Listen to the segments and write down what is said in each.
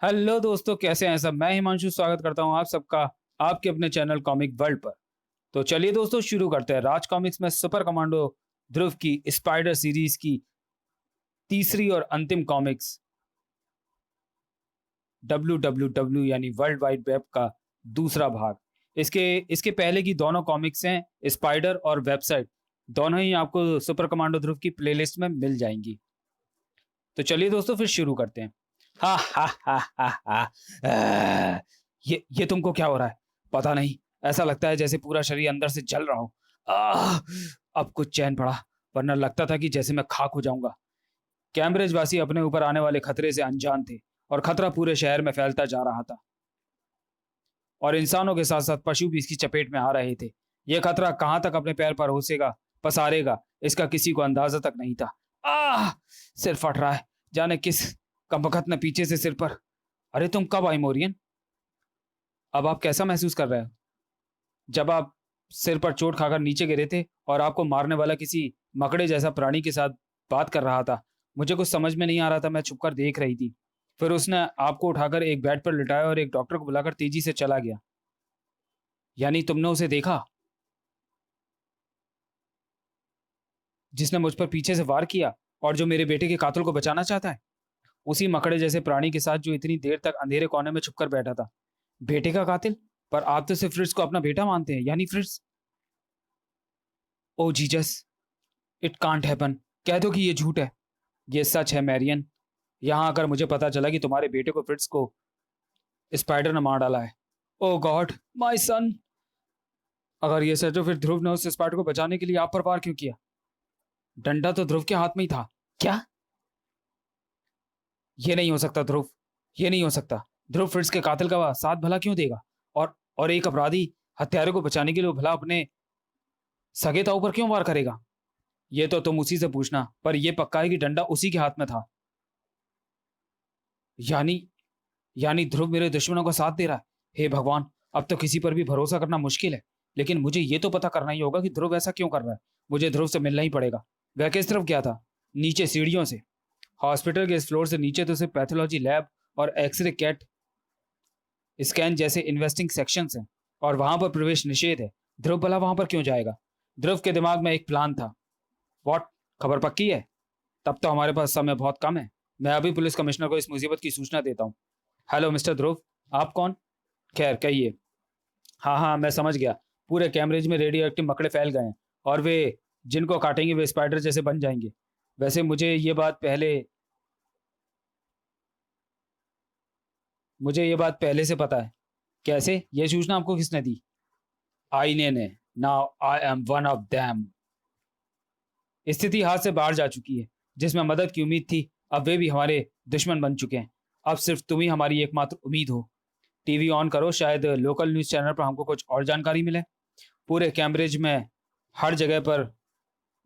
Hello दोस्तों, कैसे हैं सब। मैं हिमांशु स्वागत करता हूं आप सबका आपके अपने चैनल कॉमिक वर्ल्ड पर। तो चलिए दोस्तों, शुरू करते हैं। राज कॉमिक्स में सुपर कमांडो ध्रुव की स्पाइडर सीरीज की तीसरी और अंतिम कॉमिक्स WWW यानी वर्ल्ड वाइड वेब का दूसरा भाग। इसके इसके पहले की दोनों कॉमिक्स हैं स्पाइडर और वेबसाइट, दोनों ही आपको सुपर कमांडो ध्रुव की प्लेलिस्ट में मिल जाएंगी। तो चलिए दोस्तों, फिर शुरू करते हैं। हा हा हा हा हा। ये तुमको क्या हो रहा है? पता नहीं, ऐसा लगता है जैसे पूरा शरीर अंदर से जल रहा हो। आह, अब कुछ चैन पड़ा, वरना लगता था कि जैसे मैं खाक हो जाऊंगा। कैम्ब्रिज वासी अपने ऊपर आने वाले खतरे से अनजान थे और खतरा पूरे शहर में फैलता जा रहा था और इंसानों के साथ साथ पशु भी इसकी चपेट में आ रहे थे। यह खतरा कहां तक अपने पैर पर होसेगा, पसारेगा, इसका किसी को अंदाजा तक नहीं था। आह, सिर फट रहा है। जाने किस कमबख्त ने पीछे से सिर पर। अरे तुम कब आई मोरियन? अब आप कैसा महसूस कर रहे हो? जब आप सिर पर चोट खाकर नीचे गिरे थे और आपको मारने वाला किसी मकड़े जैसा प्राणी के साथ बात कर रहा था, मुझे कुछ समझ में नहीं आ रहा था। मैं छुपकर देख रही थी। फिर उसने आपको उठाकर एक बेड पर लिटाया और एक डॉक्टर को बुलाकर तेजी से चला गया। यानी तुमने उसे देखा जिसने मुझ पर पीछे से वार किया और जो मेरे बेटे के कातिल को बचाना चाहता है? उसी मकड़े जैसे प्राणी के साथ जो इतनी देर तक अंधेरे कोने में छुपकर बैठा था। बेटे का कातिल? पर आप तो सिर्फ फ्रिट्ज को अपना बेटा मानते हैं, यानी Fritz. Oh Jesus, it can't happen. कह दो कि ये झूठ है। ये सच है मैरियन। यहां आकर मुझे पता चला कि तुम्हारे बेटे को फ्रिट्ज को स्पाइडर ने मार डाला है। ओ गॉड, माय सन। अगर ये सच हो, फिर ध्रुव ने उस स्पाइडर को बचाने के लिए आप पर वार क्यों किया? डंडा तो ध्रुव के हाथ में ही था। क्या? ये नहीं हो सकता ध्रुव, ये नहीं हो सकता। ध्रुव फ्रिट्ज के कातिल का साथ भला क्यों देगा? और एक अपराधी हत्यारे को बचाने के लिए भला अपने सगे ताऊ पर क्यों वार करेगा? ये तो तुम उसी से पूछना, पर यह पक्का है कि डंडा उसी के हाथ में था। यानी यानी ध्रुव मेरे दुश्मनों का साथ दे रहा है। हे भगवान, अब तो किसी पर भी भरोसा करना मुश्किल है। लेकिन मुझे यह तो पता करना ही होगा कि ध्रुव ऐसा क्यों कर रहा है। मुझे ध्रुव से मिलना ही पड़ेगा। वह किस तरफ गया था? नीचे सीढ़ियों से। हॉस्पिटल के इस फ्लोर से नीचे तो सिर्फ पैथोलॉजी लैब और एक्सरे कैट स्कैन जैसे इन्वेस्टिंग सेक्शंस हैं और वहां पर प्रवेश निषेध है। ध्रुव भला वहां पर क्यों जाएगा? ध्रुव के दिमाग में एक प्लान था। व्हाट? खबर पक्की है? तब तो हमारे पास समय बहुत कम है। मैं अभी पुलिस कमिश्नर को इस मुसीबत की सूचना देता हूँ। हेलो मिस्टर ध्रुव, आप कौन? खैर कहिए। हाँ हाँ, मैं समझ गया। पूरे कैम्ब्रिज में रेडियो एक्टिव मकड़े फैल गए हैं और वे जिनको काटेंगे वे स्पाइडर जैसे बन जाएंगे। वैसे मुझे ये बात पहले से पता है। कैसे? यह सूचना आपको किसने दी? आईने ने। Now I am one of them. स्थिति हाथ से बाहर जा चुकी है। जिसमें मदद की उम्मीद थी, अब वे भी हमारे दुश्मन बन चुके हैं। अब सिर्फ तुम ही हमारी एकमात्र उम्मीद हो। टीवी ऑन करो, शायद लोकल न्यूज चैनल पर हमको कुछ और जानकारी मिले। पूरे कैम्ब्रिज में हर जगह पर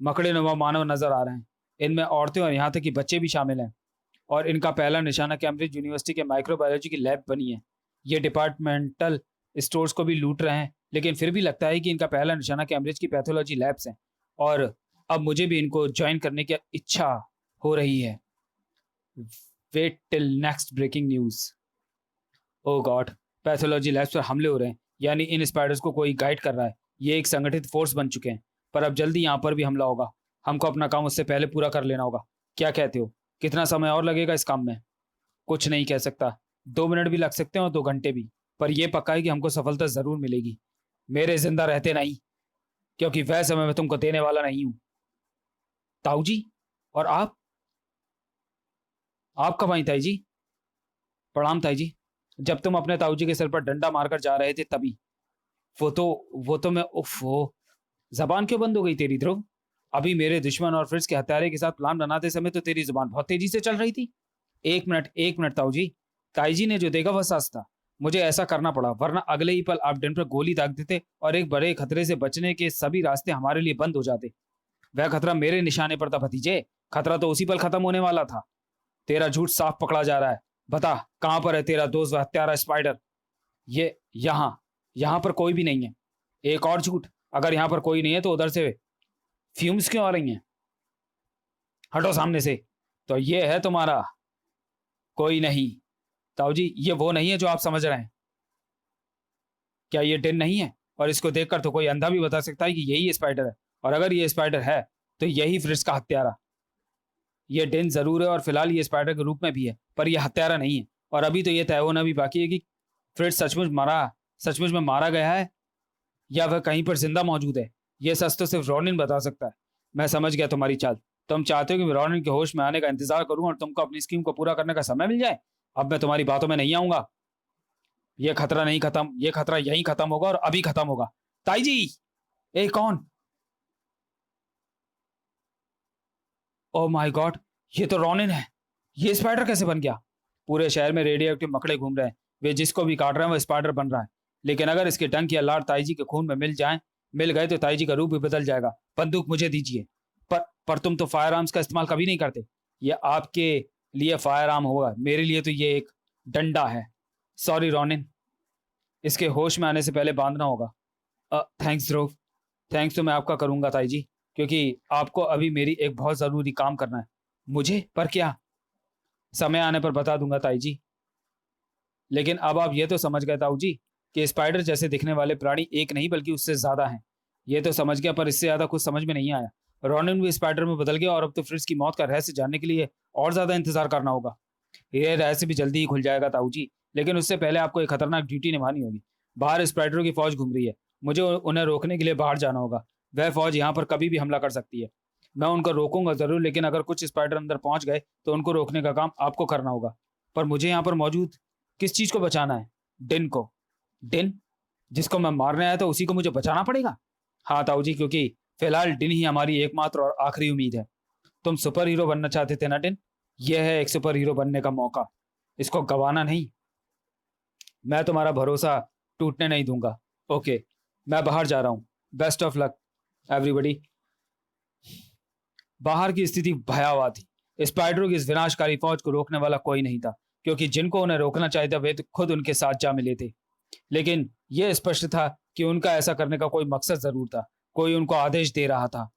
मकड़े नुमा मानव नजर आ रहे हैं। इनमें औरतें और यहाँ तक कि बच्चे भी शामिल हैं। और इनका पहला निशाना कैम्ब्रिज यूनिवर्सिटी के माइक्रोबायोलॉजी की लैब बनी है। ये डिपार्टमेंटल स्टोर्स को भी लूट रहे हैं, लेकिन फिर भी लगता है कि इनका पहला निशाना कैम्ब्रिज की पैथोलॉजी लैब्स हैं। और अब मुझे भी इनको ज्वाइन करने की इच्छा हो रही है। Wait till next breaking news. Oh God, pathology labs पर हमले हो रहे हैं। यानी इन स्पाइडर्स को कोई गाइड कर रहा है। ये एक संगठित फोर्स बन चुके हैं। पर अब जल्दी यहाँ पर भी हमला होगा। हमको अपना काम उससे पहले पूरा कर लेना होगा। क्या कहते हो? कितना समय और लगेगा इस काम में? कुछ नहीं कह सकता। 2 मिनट भी लग सकते हैं और 2 घंटे भी। पर यह पक्का है कि हमको सफलता जरूर मिलेगी। मेरे जिंदा रहते नहीं, क्योंकि वह समय मैं तुमको देने वाला नहीं हूं। ताऊ जी? और आप कब आई ताई जी? प्रणाम ताई जी। जब तुम अपने ताऊ जी के सिर पर डंडा मारकर जा रहे थे तभी। वो तो वो तो मैं उफ वो जबान क्यों बंद हो गई तेरी ध्रुव? अभी मेरे दुश्मन और फ्रिज के हत्यारे के साथ प्लान बनाते समय तो तेरी जुबान बहुत तेजी से चल रही थी। एक मिनट ताऊ जी। ताई जी ने जो देखा वह सच था। मुझे ऐसा करना पड़ा, वरना अगले ही पल आप डन पर गोली दाग देते और एक बड़े खतरे से बचने के सभी रास्ते हमारे लिए बंद हो जाते। वह खतरा मेरे निशाने पर था भतीजे। खतरा तो उसी पल खत्म होने वाला था। तेरा झूठ साफ पकड़ा जा रहा है। बता, कहां पर है तेरा दोस्त व हत्यारा स्पाइडर? ये यहाँ यहाँ पर कोई भी नहीं है। एक और झूठ। अगर यहाँ पर कोई नहीं है तो उधर से फ्यूम्स क्यों आ रही हैं? हटो सामने से। तो ये है तुम्हारा कोई नहीं। ताऊ जी, ये वो नहीं है जो आप समझ रहे हैं। क्या ये डिन नहीं है? और इसको देखकर तो कोई अंधा भी बता सकता है कि यही स्पाइडर है। और अगर ये स्पाइडर है तो यही फ्रिट्ज का हत्यारा। ये डिन जरूर है और फिलहाल ये स्पाइडर के रूप में भी है, पर यह हत्यारा नहीं है। और अभी तो ये तय होना भी बाकी है कि फ्रिट्ज सचमुच में मारा गया है या वह कहीं पर जिंदा मौजूद है। ये सच तो सिर्फ रॉनिन बता सकता है। मैं समझ गया तुम्हारी चाल। तुम चाहते हो कि मैं रॉनिन के होश में आने का इंतजार करूं और तुमको अपनी स्कीम को पूरा करने का समय मिल जाए। अब मैं तुम्हारी बातों में नहीं आऊंगा। ये खतरा नहीं खत्म, ये खतरा यहीं खत्म होगा और अभी खत्म होगा। ताई जी! ए कौन? ओह माय गॉड, ये तो रॉनिन है। ये स्पाइडर कैसे बन गया? पूरे शहर में रेडियो एक्टिव मकड़े घूम रहे हैं। वे जिसको भी काट रहे हैं वो स्पाइडर बन रहा है। लेकिन अगर इसके डंक या लार ताई जी के खून में मिल गए तो ताई जी का रूप भी बदल जाएगा। बंदूक मुझे दीजिए। पर तुम तो फायर आर्म्स का इस्तेमाल कभी नहीं करते। ये आपके लिए फायर आर्म होगा, मेरे लिए तो ये एक डंडा है। सॉरी रॉनिन, इसके होश में आने से पहले बांधना होगा। थैंक्स ध्रुव। थैंक्स तो मैं आपका करूंगा ताई जी, क्योंकि आपको अभी मेरी एक बहुत ज़रूरी काम करना है। मुझे? पर क्या? समय आने पर बता दूंगा ताई जी। लेकिन अब आप ये तो समझ गए ताऊ जी कि स्पाइडर जैसे दिखने वाले प्राणी एक नहीं बल्कि उससे ज़्यादा हैं। ये तो समझ गया, पर इससे ज़्यादा कुछ समझ में नहीं आया। रॉनिन भी स्पाइडर में बदल गया और अब तो फ्रिट्ज की मौत का रहस्य जानने के लिए और ज़्यादा इंतजार करना होगा। ये रहस्य भी जल्दी ही खुल जाएगा ताऊ जी, लेकिन उससे पहले आपको एक खतरनाक ड्यूटी निभानी होगी। बाहर स्पाइडरों की फौज घूम रही है। मुझे उन्हें रोकने के लिए बाहर जाना होगा। वह फौज यहाँ पर कभी भी हमला कर सकती है। मैं उनको रोकूंगा जरूर, लेकिन अगर कुछ स्पाइडर अंदर पहुंच गए तो उनको रोकने का काम आपको करना होगा। पर मुझे यहाँ पर मौजूद किस चीज को बचाना है? डिन को। डिन? जिसको मैं मारने आया था उसी को मुझे बचाना पड़ेगा? हाँ ताऊ जी, क्योंकि फिलहाल डिन ही हमारी एकमात्र और आखिरी उम्मीद है। तुम सुपर हीरो बनना चाहते थे ना डिन? यह है एक सुपर हीरो बनने का मौका। इसको गवाना नहीं। मैं तुम्हारा भरोसा टूटने नहीं दूंगा। ओके, मैं बाहर जा रहा हूँ। Best of luck everybody. बाहर की स्थिति भयावह थी। स्पाइडरों की इस विनाशकारी फौज को रोकने वाला कोई नहीं था, क्योंकि जिनको उन्हें रोकना चाहिए था वे तो खुद उनके साथ जा मिले थे। लेकिन यह स्पष्ट था कि उनका ऐसा करने का कोई मकसद जरूर था। कोई उनको आदेश दे रहा था।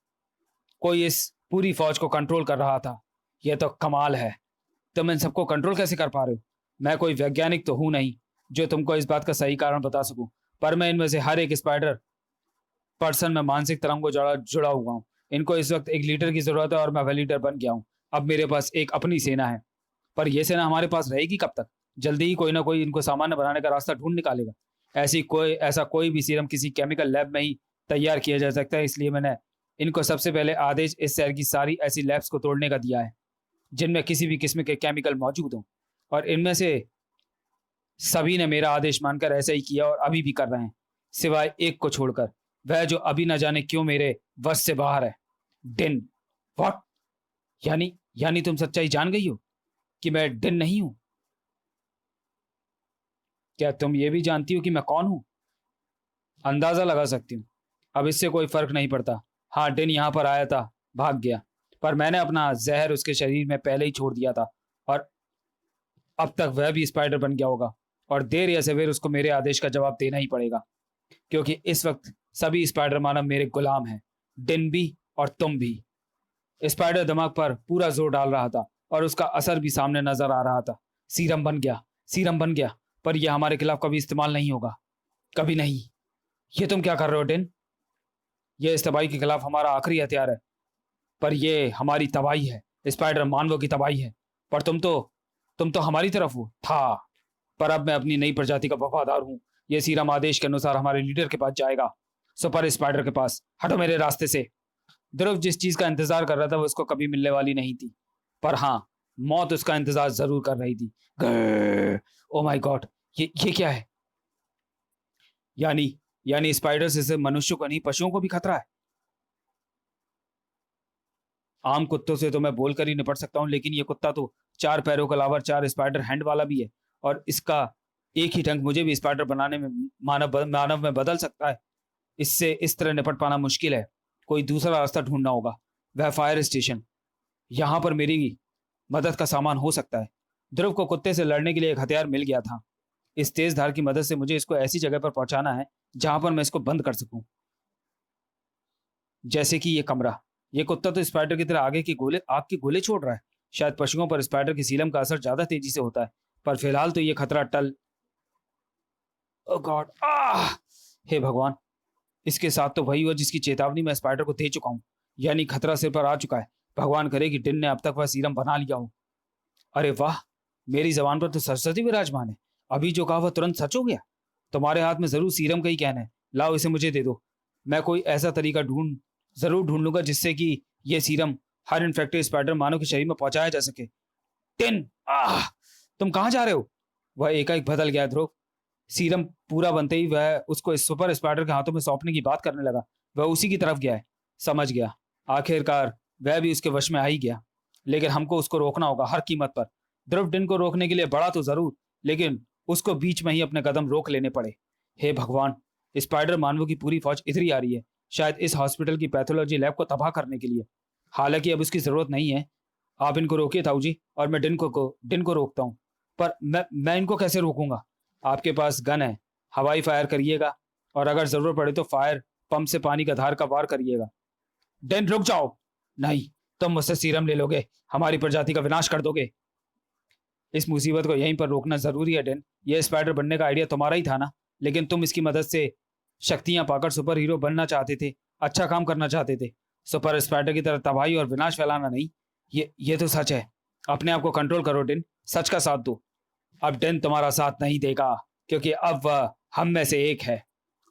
कोई इस पूरी फौज को कंट्रोल कर रहा था। यह तो कमाल है। तुम इन सबको कंट्रोल कैसे कर पा रहे हो? मैं कोई वैज्ञानिक तो हूं नहीं जो तुमको इस बात का सही कारण बता सकूं, पर मैं इनमें से हर एक स्पाइडर पर्सन में मानसिक तरंग को जुड़ा हुआ हूँ। इनको इस वक्त एक लीडर की जरूरत है और मैं वह लीडर बन गया हूँ। अब मेरे पास एक अपनी सेना है। पर यह सेना हमारे पास रहेगी कब तक? जल्दी ही कोई ना कोई इनको सामान्य बनाने का रास्ता ढूंढ निकालेगा। ऐसा कोई भी सीरम किसी केमिकल लैब में ही तैयार किया जा सकता है। इसलिए मैंने इनको सबसे पहले आदेश इस शहर की सारी ऐसी लैब्स को तोड़ने का दिया है जिनमें किसी भी किस्म के केमिकल मौजूद हों। और इनमें से सभी ने मेरा आदेश मानकर ऐसा ही किया और अभी भी कर रहे हैं, सिवाय एक को छोड़कर, वह जो अभी न जाने क्यों मेरे वश से बाहर है। डिन। व्हाट? यानी तुम सच्चाई जान गई हो कि मैं डिन नहीं हूं? क्या तुम ये भी जानती हो कि मैं कौन हूं? अंदाजा लगा सकती हूँ। अब इससे कोई फर्क नहीं पड़ता। हाँ, डिन यहाँ पर आया था, भाग गया, पर मैंने अपना जहर उसके शरीर में पहले ही छोड़ दिया था और अब तक वह भी स्पाइडर बन गया होगा। और देर या सवेर उसको मेरे आदेश का जवाब देना ही पड़ेगा, क्योंकि इस वक्त सभी स्पाइडर मानव मेरे गुलाम हैं। डिन भी और तुम भी। स्पाइडर दिमाग पर पूरा जोर डाल रहा था और उसका असर भी सामने नजर आ रहा था। सीरम बन गया, सीरम बन गया, पर यह हमारे खिलाफ कभी इस्तेमाल नहीं होगा। कभी नहीं। ये तुम क्या कर रहे हो डिन? यह इस तबाही के खिलाफ हमारा आखिरी हथियार है, पर यह हमारी तबाही है। स्पाइडर मानवों की तबाही है। पर तुम तो हमारी तरफ हो था। पर अब मैं अपनी नई प्रजाति का वफादार हूं। यह सीरम आदेश के अनुसार हमारे लीडर के पास जाएगा, सुपर स्पाइडर के पास। हटो मेरे रास्ते से। ध्रुव जिस चीज का इंतजार कर रहा था वो उसको कभी मिलने वाली नहीं थी, पर हाँ, मौत उसका इंतजार जरूर कर रही थी। ओ माय गॉड, ये क्या है? यानी स्पाइडर से सिर्फ मनुष्यों को नहीं, पशुओं को भी खतरा है। आम कुत्तों से तो मैं बोलकर ही निपट सकता हूँ, लेकिन ये कुत्ता तो 4 पैरों के अलावा 4 स्पाइडर हैंड वाला भी है। और इसका एक ही डंक मुझे भी स्पाइडर बनाने में मानव में बदल सकता है। इससे इस तरह निपट पाना मुश्किल है। कोई दूसरा रास्ता ढूंढना होगा। वह फायर स्टेशन, यहाँ पर मेरी मदद का सामान हो सकता है। ध्रुव को कुत्ते से लड़ने के लिए एक हथियार मिल गया था। इस तेज धार की मदद से मुझे इसको ऐसी जगह पर पहुंचाना है जहां पर मैं इसको बंद कर सकूं। जैसे कि ये कमरा। ये कुत्ता तो स्पाइडर की तरह आग के गोले छोड़ रहा है। शायद पशुओं पर स्पाइडर की सीलम का असर ज्यादा तेजी से होता है, पर फिलहाल तो ये खतरा टल। ओह गॉड, हे भगवान, इसके साथ तो वही हुआ जिसकी चेतावनी मैं स्पाइडर को दे चुका हूँ, यानी खतरा सिर पर आ चुका है। भगवान करे कि डिन ने अब तक वह सीरम बना लिया हो। अरे वाह, मेरी जबान पर तो सरस्वती विराजमान है। अभी जो कहा वह तुरंत सच हो गया। तुम्हारे हाथ में जरूर सीरम का ही कहना है। लाओ इसे मुझे दे दो। मैं कोई ऐसा तरीका जरूर ढूंढ लूंगा जिससे कि यह सीरम हर इन्फेक्टेड स्पाइडर मानव के शरीर में पहुंचाया जा सके। टिन, तुम कहाँ जा रहे हो? वह एकाएक बदल गया ध्रुव। सीरम पूरा बनते ही वह उसको इस सुपर स्पाइडर के हाथों में सौंपने की बात करने लगा। वह उसी की तरफ गया है। समझ गया, आखिरकार वह भी उसके वश में आ ही गया। लेकिन हमको उसको रोकना होगा हर कीमत पर। ध्रुव डिन को रोकने के लिए बढ़ा तो जरूर, लेकिन उसको बीच में ही अपने कदम रोक लेने पड़े। हे भगवान, स्पाइडर मानवों की पूरी फौज इधर ही आ रही है, शायद इस हॉस्पिटल की पैथोलॉजी लैब को तबाह करने के लिए। हालांकि अब उसकी जरूरत नहीं है। आप इनको रोकिए ताऊ जी, और मैं डिन को रोकता हूँ। पर मैं इनको कैसे रोकूंगा? आपके पास गन है, हवाई फायर करिएगा, और अगर जरूरत पड़े तो फायर पंप से पानी का धार का वार करिएगा। डिन रुक जाओ। नहीं, तुम मुझसे सीरम ले लोगे, हमारी प्रजाति का विनाश कर दोगे। इस मुसीबत को यहीं पर रोकना जरूरी है डिन। यह स्पाइडर बनने का आइडिया तुम्हारा ही था ना? लेकिन तुम इसकी मदद से शक्तियां पाकर सुपर हीरो बनना चाहते थे, अच्छा काम करना चाहते थे, सुपर स्पाइडर की तरह तबाही और विनाश फैलाना नहीं। ये तो सच है। अपने आप को कंट्रोल करो डिन, सच का साथ दो। अब डिन तुम्हारा साथ नहीं देगा, क्योंकि अब वह हम में से एक है।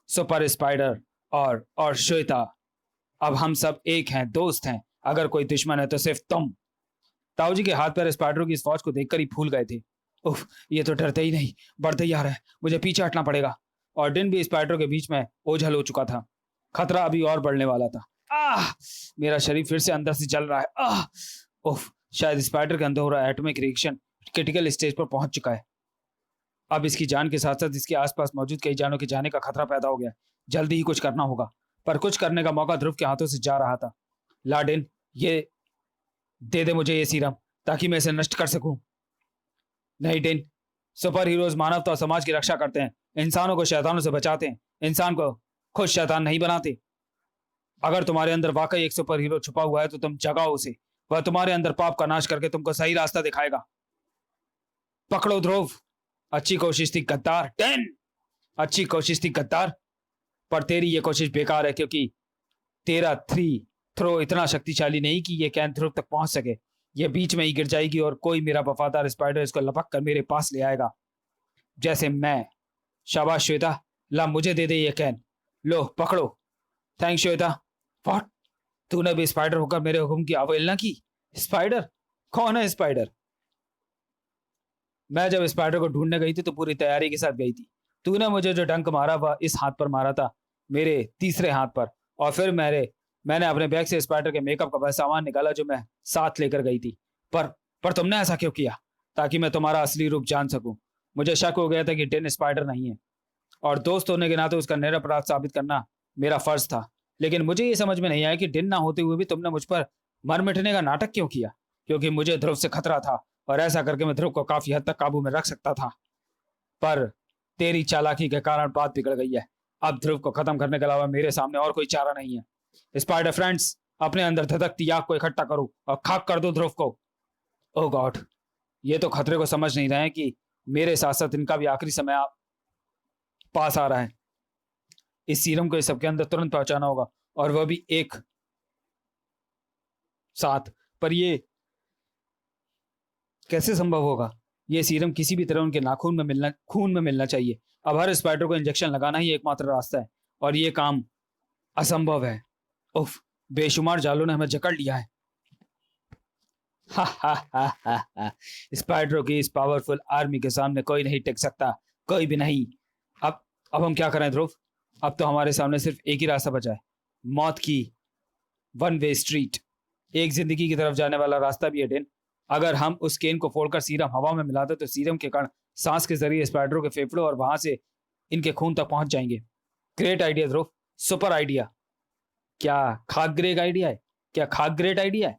सुपर स्पाइडर और श्वेता, अब हम सब एक हैं, दोस्त हैं। अगर कोई दुश्मन है तो सिर्फ तुम। ताऊ जी के हाथ पैर स्पाइडरों की इस फौज को देखकर ही फूल गए थे। उफ, ये तो डरते ही नहीं, बढ़ते ही आ रहा है। मुझे पीछे हटना पड़ेगा। और डिन भी स्पाइडरों के बीच में ओझल हो चुका था। खतरा अभी और बढ़ने वाला था। मेरा शरीर फिर से अंदर से जल रहा है। उफ, शायद स्पाइडर के अंदर हो रहा एटॉमिक रिएक्शन क्रिटिकल स्टेज पर पहुंच चुका है। अब इसकी जान के साथ साथ इसके आसपास मौजूद कई जानों के जाने का खतरा पैदा हो गया। जल्दी ही कुछ करना होगा। पर कुछ करने का मौका ध्रुव के हाथों से जा रहा था। लाडिन, ये दे दे मुझे ये सीरम, ताकि मैं इसे नष्ट कर सकूं। नहीं डिन, सुपर हीरोज मानवता और समाज की रक्षा करते हैं, इंसानों को शैतानों से बचाते हैं, इंसान को खुद शैतान नहीं बनाते। अगर तुम्हारे अंदर वाकई एक सुपर हीरो छुपा हुआ है तो तुम जगाओ उसे। वह तुम्हारे अंदर पाप का नाश करके तुमको सही रास्ता दिखाएगा। पकड़ो ध्रुव। अच्छी कोशिश थी गद्दार। डिन, अच्छी कोशिश थी गद्दार, पर तेरी ये कोशिश बेकार है, क्योंकि तेरा थ्रो इतना शक्तिशाली नहीं कि ये कैन ध्रुव तक पहुंच सके। ये बीच में ही गिर जाएगी और कोई मेरा वफादार स्पाइडर इसको लपक कर मेरे पास ले आएगा, जैसे मैं। शाबाश श्वेता, ला मुझे दे दे ये कैन। लो पकड़ो। थैंक्स श्वेता। व्हाट, तूने भी स्पाइडर होकर मेरे हुक्म की अवहेलना की? स्पाइडर? कौन है स्पाइडर? मैं जब स्पाइडर को ढूंढने गई थी तो पूरी तैयारी के साथ गई थी। तूने मुझे जो डंक मारा वह इस हाथ पर मारा था, मेरे तीसरे हाथ पर। और फिर मैंने अपने बैग से स्पाइडर के मेकअप का वह सामान निकाला जो मैं साथ लेकर गई थी। पर तुमने ऐसा क्यों किया? ताकि मैं तुम्हारा असली रूप जान सकूं। मुझे शक हो गया था कि डिन स्पाइडर नहीं है, और दोस्त होने के नाते उसका निरपराध साबित करना मेरा फर्ज था। लेकिन मुझे ये समझ में नहीं आया कि डिन ना होते हुए भी तुमने मुझ पर मर मिटने का नाटक क्यों किया? क्योंकि मुझे ध्रुव से खतरा था, और ऐसा करके मैं ध्रुव को काफी हद तक काबू में रख सकता था। पर तेरी चालाकी के कारण बात बिगड़ गई है। अब ध्रुव को खत्म करने के अलावा मेरे सामने और कोई चारा नहीं है। स्पाइडर फ्रेंड्स, अपने अंदर धधकती आग को इकट्ठा करो और खाक कर दो ध्रुव को। ओह गॉड, ये तो खतरे को समझ नहीं रहे हैं कि मेरे साथ साथ इनका भी आखिरी समय पास आ रहा है। इस सीरम को इस सबके अंदर तुरंत पहुंचाना होगा, और वह भी एक साथ। पर ये कैसे संभव होगा? यह सीरम किसी भी तरह उनके खून में मिलना चाहिए। अब हर स्पाइडर को इंजेक्शन लगाना ही एकमात्र रास्ता है, और यह काम असंभव है। उफ, बेशुमार जालों ने हमें जकड़ लिया है। हा हा हा हा हा। स्पाइडरों की इस पावरफुल आर्मी के सामने कोई नहीं टिक सकता, कोई भी नहीं। अब हम क्या करें ध्रुव? अब तो हमारे सामने सिर्फ एक ही रास्ता बचा है, मौत की वन वे स्ट्रीट। एक जिंदगी की तरफ जाने वाला रास्ता भी है डिन। अगर हम उस केन को फोड़कर सीरम हवा में मिला दे तो सीरम के कण सांस के जरिए स्पाइडरों के फेफड़ों और वहां से इनके खून तक पहुंच जाएंगे। ग्रेट आइडिया ध्रुव, सुपर आइडिया। क्या खाक ग्रेट आइडिया है? क्या खाक ग्रेट आइडिया है?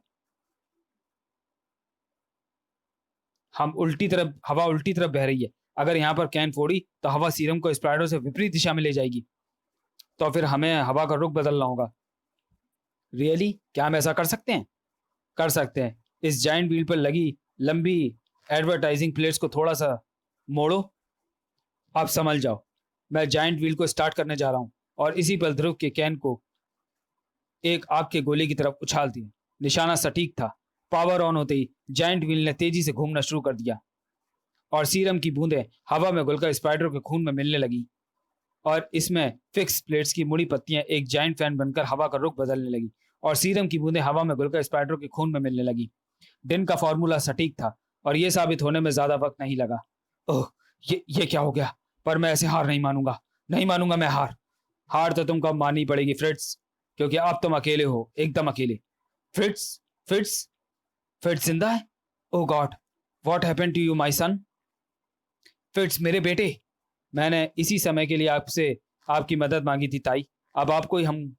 हवा उल्टी तरफ बह रही है। अगर यहाँ पर कैन फोड़ी तो हवा सीरम को स्पाइडरों से विपरीत दिशा में ले जाएगी, तो फिर हमें हवा का रुख बदलना होगा। रियली? क्या हम ऐसा कर सकते हैं? कर सकते हैं। इस जाइंट व्हील पर लगी लंबी एडवर्टाइजिंग प्लेट्स को थोड़ा सा मोड़ो, आप संभल जाओ। मैं जायंट व्हील को स्टार्ट करने जा रहा हूं और इसी पल ध्रुव के कैन को एक आग के गोले की तरफ उछाल दिया। निशाना सटीक था। पावर ऑन होते ही जायंट व्हील ने तेजी से घूमना शुरू कर दिया और सीरम की बूंदें हवा में घुलकर स्पाइडर के खून में मिलने लगी और इसमें फिक्स प्लेट्स की मुड़ी पत्तियां एक जायंट फैन बनकर हवा का रुख बदलने लगी और सीरम की बूंदें हवा में घुलकर स्पाइडर के खून में मिलने लगी। डिन का फॉर्मूला सटीक था और यह साबित होने में ज्यादा वक्त नहीं लगा। ओह, ये क्या हो गया? पर मैं ऐसे हार नहीं मानूंगा, नहीं मानूंगा मैं हार। हार तो तुमको माननी पड़ेगी फ्रिट्स, क्योंकि अब तुम अकेले हो, एकदम अकेले। फ्रिट्स, फ्रिट्स, फ्रिट्स जिंदा है? Oh God, what happened to you my son? Fritz मेरे बेटे, मैंने इसी समय के लिए आपसे आपकी मदद मांगी थी ताई। अब आपको ही हम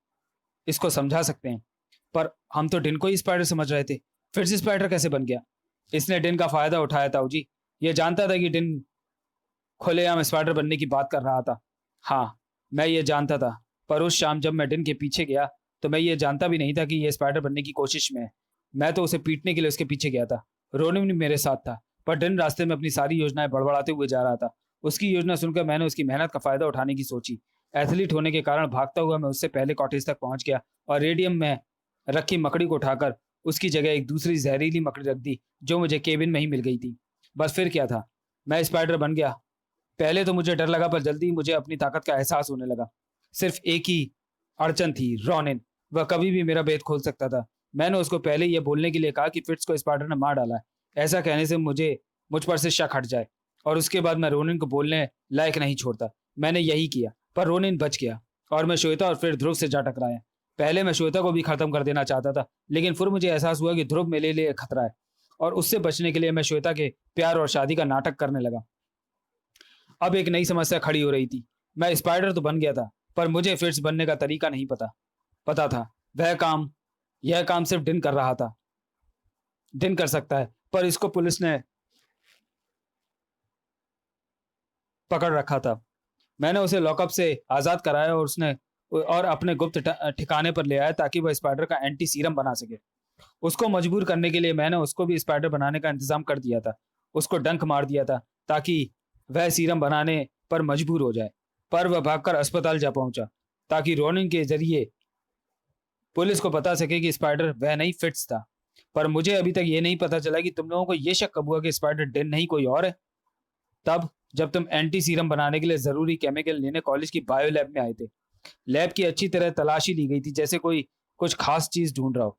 इसको समझा सकते हैं। पर हम तो डिन को ही स्पाइडर समझ रहे थे, फिर से स्पाइडर कैसे बन गया? इसने डिन का फायदा उठाया ताऊ जी। ये जानता था कि डिन खुलेआम स्पाइडर बनने की बात कर रहा था। हाँ, मैं ये जानता था, पर उस शाम जब मैं डिन के पीछे गया तो मैं ये जानता भी नहीं था कि ये स्पाइडर बनने की कोशिश में है। मैं तो उसे पीटने के लिए उसके पीछे गया था। रोनिम भी मेरे साथ था, पर डिन रास्ते में अपनी सारी योजनाएं बड़बड़ाते हुए जा रहा था। उसकी योजना सुनकर मैंने उसकी मेहनत का फायदा उठाने की सोची। एथलीट होने के कारण भागता हुआ मैं उससे पहले कॉटेज तक पहुंच गया और रेडियम में रखी मकड़ी को उठाकर उसकी जगह एक दूसरी जहरीली मकड़ी रख दी जो मुझे केबिन में ही मिल गई थी। बस फिर क्या था, मैं स्पाइडर बन गया। पहले तो मुझे डर लगा, पर जल्दी ही मुझे अपनी ताकत का एहसास होने लगा। सिर्फ एक ही अड़चन थी, रॉनिन। वह कभी भी मेरा भेद खोल सकता था। मैंने उसको पहले यह बोलने के लिए कहा कि फिट्स को स्पाइडर ने मार डाला है। ऐसा कहने से मुझ पर से शक हट जाए और उसके बाद मैं रोनिन को बोलने लायक नहीं छोड़ता। मैंने यही किया, पर रोनिन बच गया और मैं श्वेता और फिर ध्रुव से जा टकराया। पहले मैं श्वेता को भी खत्म कर देना चाहता था, लेकिन फिर मुझे एहसास हुआ कि ध्रुव मेरे लिए खतरा है और उससे बचने के लिए मैं श्वेता के प्यार और शादी का नाटक करने लगा। अब एक नई समस्या खड़ी हो रही थी। मैं स्पाइडर तो बन गया था, पर मुझे फिट्स बनने का तरीका नहीं पता था। यह काम सिर्फ डिन कर रहा था। डिन कर सकता है, पर इसको पुलिस ने पकड़ रखा था। मैंने उसे लॉकअप से आजाद कराया और अपने गुप्त ठिकाने पर ले आया ताकि वह स्पाइडर का एंटी सीरम बना सके। उसको मजबूर करने के लिए मैंने उसको भी स्पाइडर बनाने का इंतजाम कर दिया था। उसको डंक मार दिया था ताकि वह सीरम बनाने पर मजबूर हो जाए, पर वह भागकर अस्पताल जा पहुंचा ताकि रोनिंग के जरिए पुलिस को पता सके कि स्पाइडर वह नहीं फिट्स था। पर मुझे अभी तक ये नहीं पता चला कि तुम लोगों को यह शक कब हुआ कि स्पाइडर डिन नहीं कोई और है। तब जब तुम एंटी सीरम बनाने के लिए जरूरी केमिकल लेने कॉलेज की बायो लैब में आए थे। लैब की अच्छी तरह तलाशी ली गई थी, जैसे कोई कुछ खास चीज ढूंढ रहा हो।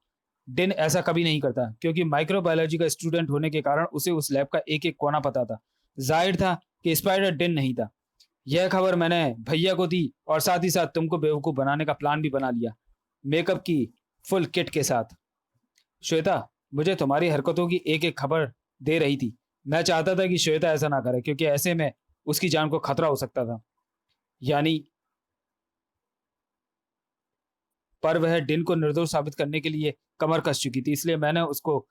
डिन ऐसा कभी नहीं करता, क्योंकि माइक्रोबायोलॉजी का स्टूडेंट होने के कारण उसे उस लैब का एक एक कोना पता था। जाहिर था कि स्पाइडर डिन नहीं था। यह खबर मैंने भैया को दी और साथ ही साथ तुमको बेवकूफ बनाने का प्लान भी बना लिया, मेकअप की फुल किट के साथ। श्वेता मुझे तुम्हारी हरकतों की एक एक खबर दे रही थी। मैं चाहता था कि श्वेता ऐसा ना करे, क्योंकि ऐसे में उसकी जान को खतरा हो सकता था। यानी पर वह डिन को निर्दोष साबित करने के लिए कमर कस चुकी थी, इसलिए मैंने उसको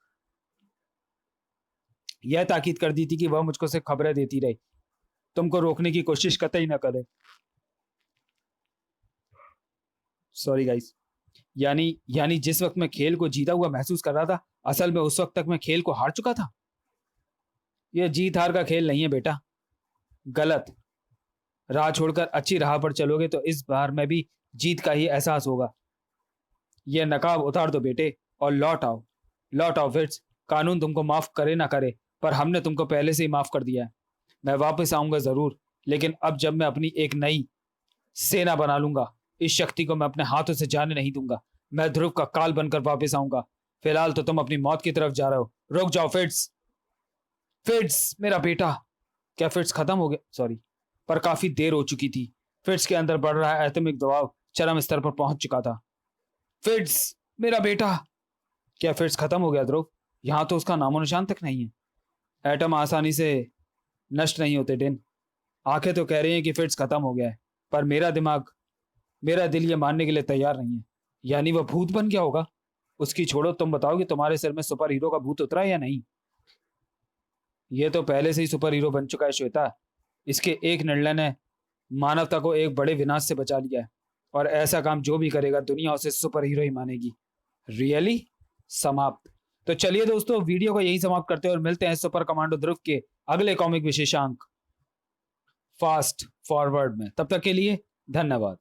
यह ताकीद कर दी थी कि वह मुझको से खबरें देती रहे, तुमको रोकने की कोशिश कतई ना करे। Sorry guys. यानी जिस वक्त मैं खेल को जीता हुआ महसूस कर रहा था, असल में उस वक्त तक मैं खेल को हार चुका था। यह जीत हार का खेल नहीं है बेटा। गलत राह छोड़कर अच्छी राह पर चलोगे तो इस बार में भी जीत का ही एहसास होगा। यह नकाब उतार दो बेटे और लौट आओ फिट्स। कानून तुमको माफ करे ना करे, पर हमने तुमको पहले से ही माफ कर दिया है। मैं वापस आऊंगा जरूर, लेकिन अब जब मैं अपनी एक नई सेना बना लूंगा। इस शक्ति को मैं अपने हाथों से जाने नहीं दूंगा। मैं ध्रुव का काल बनकर वापस आऊंगा। फिलहाल तो तुम अपनी मौत की तरफ जा रहे हो। रुक जाओ फिट्स। फिट्स मेरा बेटा। क्या फिट्स खत्म हो गया? सॉरी, पर काफी देर हो चुकी थी। फिट्स के अंदर बढ़ रहा एटॉमिक दबाव चरम स्तर पर पहुंच चुका था। फिट्स मेरा बेटा। क्या फिट्स खत्म हो गया ध्रुव? यहां तो उसका नामो निशान तक नहीं है। एटम आसानी से नष्ट नहीं होते डिन। आंखें तो कह रही हैं कि फिट्स खत्म हो गया है, पर मेरा दिल ये मानने के लिए तैयार नहीं है। यानी वह भूत बन गया होगा। उसकी छोड़ो, तुम बताओ कि तुम्हारे सिर में सुपर हीरो का भूत उतरा है या नहीं? यह तो पहले से ही सुपर हीरो बन चुका है श्वेता। इसके एक निर्णय ने मानवता को एक बड़े विनाश से बचा लिया है, और ऐसा काम जो भी करेगा दुनिया उसे सुपर हीरो ही मानेगी। रियली? समाप्त। तो चलिए दोस्तों, वीडियो को यही समाप्त करते हैं और मिलते हैं सुपर कमांडो ध्रुव के अगले कॉमिक विशेषांक फास्ट फॉरवर्ड में। तब तक के लिए धन्यवाद।